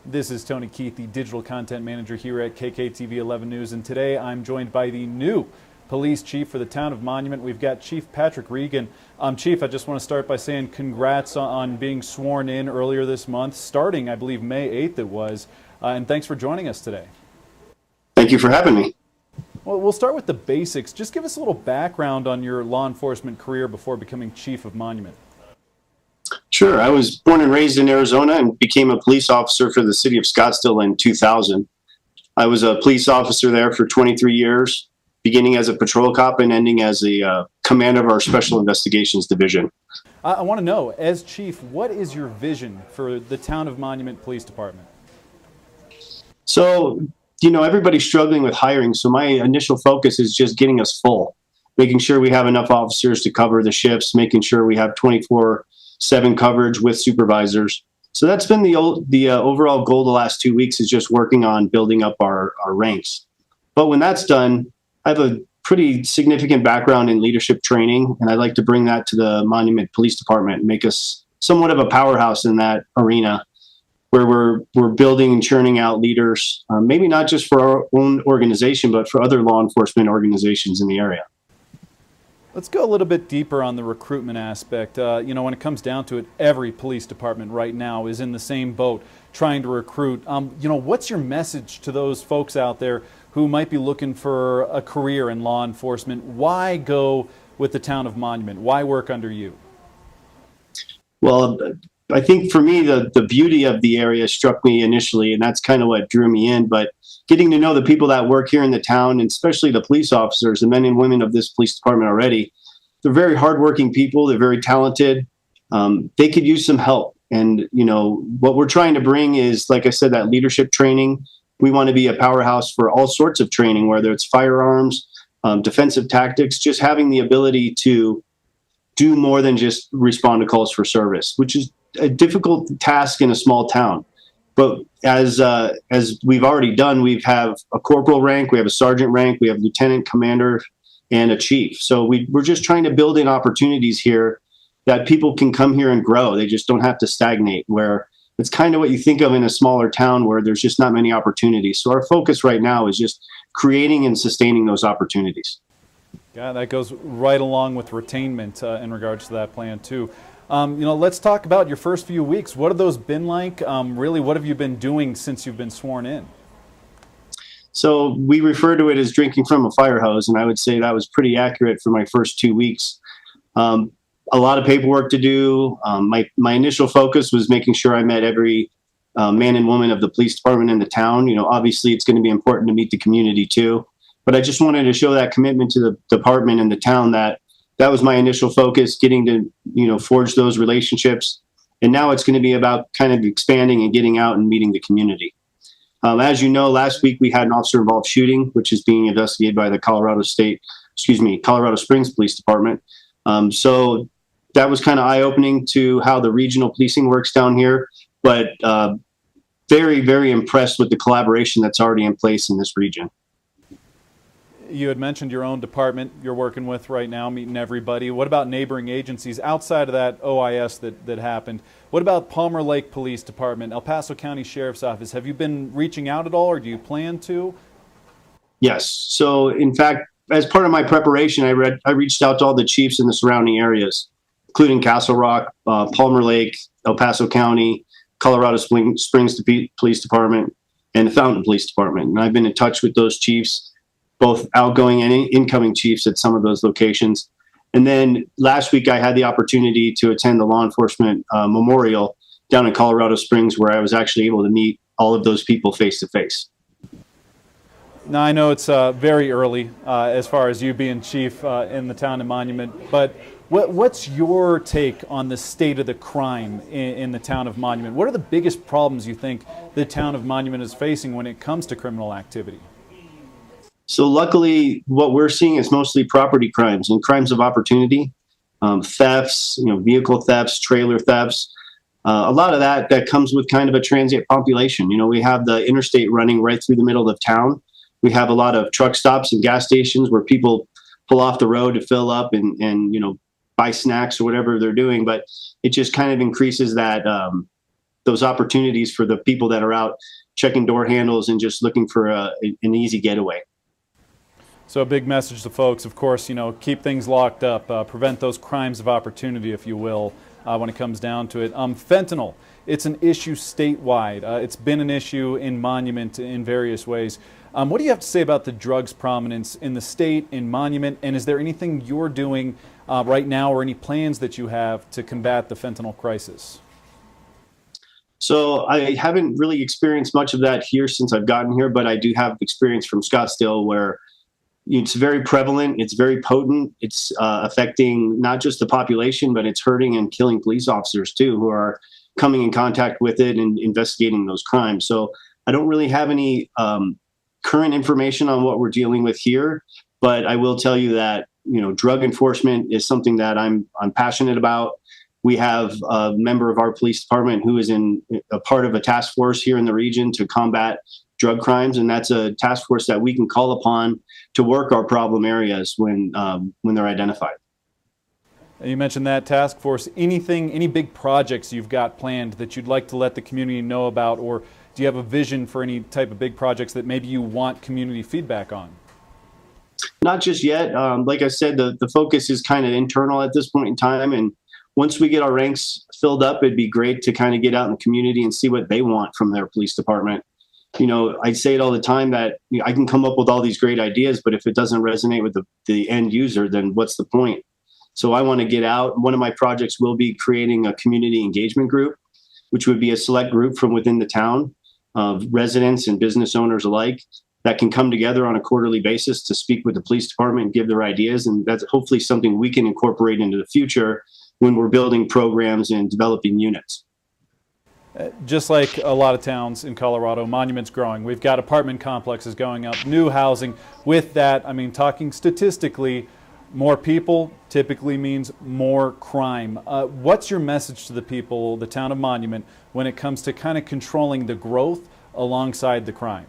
This is Tony Keith, the digital content manager here at KKTV 11 News, and today I'm joined by the new police chief for the town of Monument. We've got Chief Patrick Regan. Chief, I just want to start by saying congrats on being sworn in earlier this month, starting, I believe, May 8th it was, and thanks for joining us today. Thank you for having me. Well, we'll start with the basics. Just give us a little background on your law enforcement career before becoming chief of Monument. Sure. I was born and raised in Arizona and became a police officer for the city of Scottsdale in 2000. I was a police officer there for 23 years, beginning as a patrol cop and ending as a commander of our Special Investigations Division. I want to know, as chief, what is your vision for the town of Monument Police Department? So, everybody's struggling with hiring, so my initial focus is just getting us full, making sure we have enough officers to cover the shifts, making sure we have 24/7 coverage with supervisors. So that's been the overall goal the last 2 weeks, is just working on building up our ranks. But when that's done, I have a pretty significant background in leadership training, and I'd like to bring that to the Monument Police Department and make us somewhat of a powerhouse in that arena, where we're building and churning out leaders, maybe not just for our own organization, but for other law enforcement organizations in the area. Let's go a little bit deeper on the recruitment aspect. When it comes down to it, every police department right now is in the same boat trying to recruit. What's your message to those folks out there who might be looking for a career in law enforcement? Why go with the town of Monument? Why work under you? Well, I think for me, the beauty of the area struck me initially, and that's kind of what drew me in. But getting to know the people that work here in the town, and especially the police officers, the men and women of this police department already, they're very hardworking people. They're very talented. They could use some help. And, what we're trying to bring is, like I said, that leadership training. We want to be a powerhouse for all sorts of training, whether it's firearms, defensive tactics, just having the ability to do more than just respond to calls for service, which is a difficult task in a small town. But as we've already done, we have a corporal rank, we have a sergeant rank, we have lieutenant, commander, and a chief. So we're just trying to build in opportunities here that people can come here and grow. They just don't have to stagnate, where it's kind of what you think of in a smaller town where there's just not many opportunities. So our focus right now is just creating and sustaining those opportunities. Yeah, that goes right along with retainment in regards to that plan too. Let's talk about your first few weeks. What have those been like? Really, what have you been doing since you've been sworn in? So we refer to it as drinking from a fire hose, and I would say that was pretty accurate for my first 2 weeks. A lot of paperwork to do. My initial focus was making sure I met every man and woman of the police department in the town. Obviously it's going to be important to meet the community too, but I just wanted to show that commitment to the department and the town. That was my initial focus, getting to, forge those relationships. And now it's going to be about kind of expanding and getting out and meeting the community. As you know, last week we had an officer-involved shooting, which is being investigated by the Colorado Springs Police Department. So that was kind of eye-opening to how the regional policing works down here, but very, very impressed with the collaboration that's already in place in this region. You had mentioned your own department you're working with right now, meeting everybody. What about neighboring agencies outside of that OIS that happened? What about Palmer Lake Police Department, El Paso County Sheriff's Office? Have you been reaching out at all, or do you plan to? Yes. So, in fact, as part of my preparation, I reached out to all the chiefs in the surrounding areas, including Castle Rock, Palmer Lake, El Paso County, Colorado Springs Police Department, and the Fountain Police Department. And I've been in touch with those chiefs, both outgoing and incoming chiefs at some of those locations. And then last week I had the opportunity to attend the law enforcement memorial down in Colorado Springs, where I was actually able to meet all of those people face to face. Now, I know it's very early as far as you being chief in the town of Monument, but what's your take on the state of the crime in the town of Monument? What are the biggest problems you think the town of Monument is facing when it comes to criminal activity? So luckily, what we're seeing is mostly property crimes and crimes of opportunity, thefts, vehicle thefts, trailer thefts. A lot of that comes with kind of a transient population. We have the interstate running right through the middle of town. We have a lot of truck stops and gas stations where people pull off the road to fill up and buy snacks or whatever they're doing. But it just kind of increases that those opportunities for the people that are out checking door handles and just looking for an easy getaway. So a big message to folks, of course, keep things locked up, prevent those crimes of opportunity, if you will, when it comes down to it. Fentanyl, it's an issue statewide. It's been an issue in Monument in various ways. What do you have to say about the drug's prominence in the state, in Monument, and is there anything you're doing right now or any plans that you have to combat the fentanyl crisis? So I haven't really experienced much of that here since I've gotten here, but I do have experience from Scottsdale where it's very prevalent, it's very potent, it's affecting not just the population, but it's hurting and killing police officers too, who are coming in contact with it and investigating those crimes. So I don't really have any current information on what we're dealing with here, but I will tell you that drug enforcement is something that I'm passionate about. We have a member of our police department who is in a part of a task force here in the region to combat drug crimes, and that's a task force that we can call upon to work our problem areas when they're identified. You mentioned that task force. Any big projects you've got planned that you'd like to let the community know about, or do you have a vision for any type of big projects that maybe you want community feedback on? Not just yet. Like I said, the focus is kind of internal at this point in time, and once we get our ranks filled up, it'd be great to kind of get out in the community and see what they want from their police department. I say it all the time that I can come up with all these great ideas, but if it doesn't resonate with the end user, then what's the point? So I want to get out. One of my projects will be creating a community engagement group, which would be a select group from within the town of residents and business owners alike that can come together on a quarterly basis to speak with the police department and give their ideas. And that's hopefully something we can incorporate into the future when we're building programs and developing units. Just like a lot of towns in Colorado, Monument's growing. We've got apartment complexes going up, new housing. With that, talking statistically, more people typically means more crime. What's your message to the people, the town of Monument, when it comes to kind of controlling the growth alongside the crime?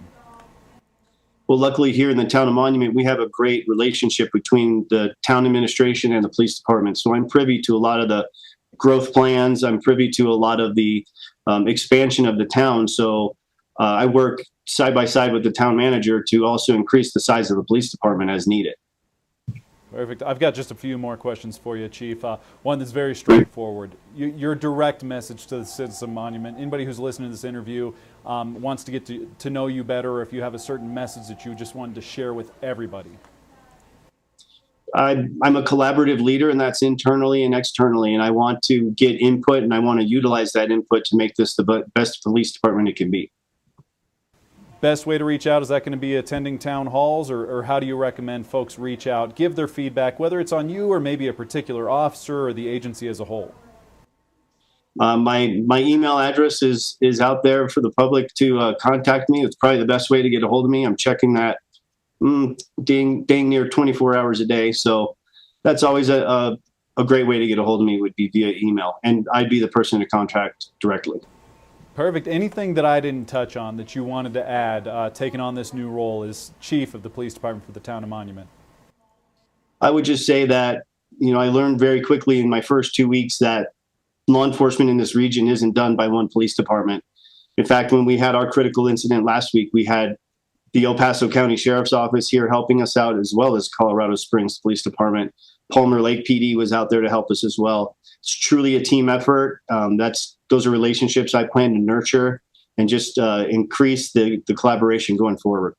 Well, luckily here in the town of Monument, we have a great relationship between the town administration and the police department. So I'm privy to a lot of the growth plans. I'm privy to a lot of the expansion of the town. So I work side by side with the town manager to also increase the size of the police department as needed. Perfect. I've got just a few more questions for you, Chief. One that's very straightforward. Your direct message to the citizens of Monument, anybody who's listening to this interview wants to get to know you better, or if you have a certain message that you just wanted to share with everybody. I'm a collaborative leader, and that's internally and externally, and I want to get input, and I want to utilize that input to make this the best police department it can be. Best way to reach out, is that going to be attending town halls, or how do you recommend folks reach out, give their feedback, whether it's on you or maybe a particular officer or the agency as a whole? My email address is out there for the public to contact me. It's probably the best way to get a hold of me. I'm checking that dang near 24 hours a day. So that's always a great way to get a hold of me, would be via email. And I'd be the person to contact directly. Perfect. Anything that I didn't touch on that you wanted to add, taking on this new role as chief of the police department for the town of Monument? I would just say that, I learned very quickly in my first 2 weeks that law enforcement in this region isn't done by one police department. In fact, when we had our critical incident last week, we had the El Paso County Sheriff's Office here helping us out, as well as Colorado Springs Police Department. Palmer Lake PD was out there to help us as well. It's truly a team effort. Those are relationships I plan to nurture and just increase the collaboration going forward.